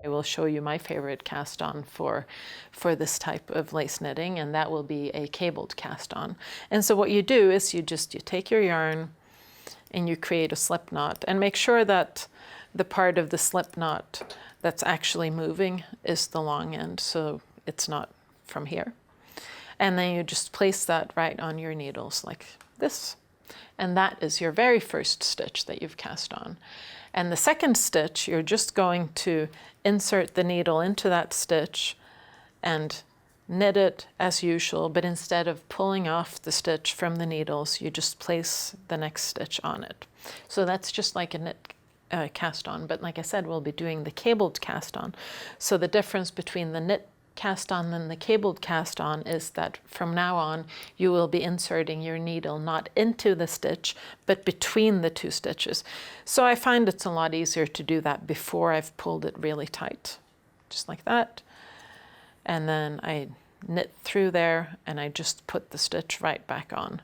I will show you my favorite cast on for this type of lace knitting, and that will be a cabled cast on. And so what you do is you take your yarn and you create a slip knot, and make sure that the part of the slip knot that's actually moving is the long end, so it's not from here. And then you just place that right on your needles like this. And that is your very first stitch that you've cast on. And the second stitch, you're just going to insert the needle into that stitch and knit it as usual, but instead of pulling off the stitch from the needles, you just place the next stitch on it. So that's just like a knit cast on, but like I said, we'll be doing the cabled cast on. So the difference between the knit cast on and the cabled cast on is that from now on you will be inserting your needle not into the stitch but between the two stitches. So I find it's a lot easier to do that before I've pulled it really tight, just like that, and then I knit through there and I just put the stitch right back on.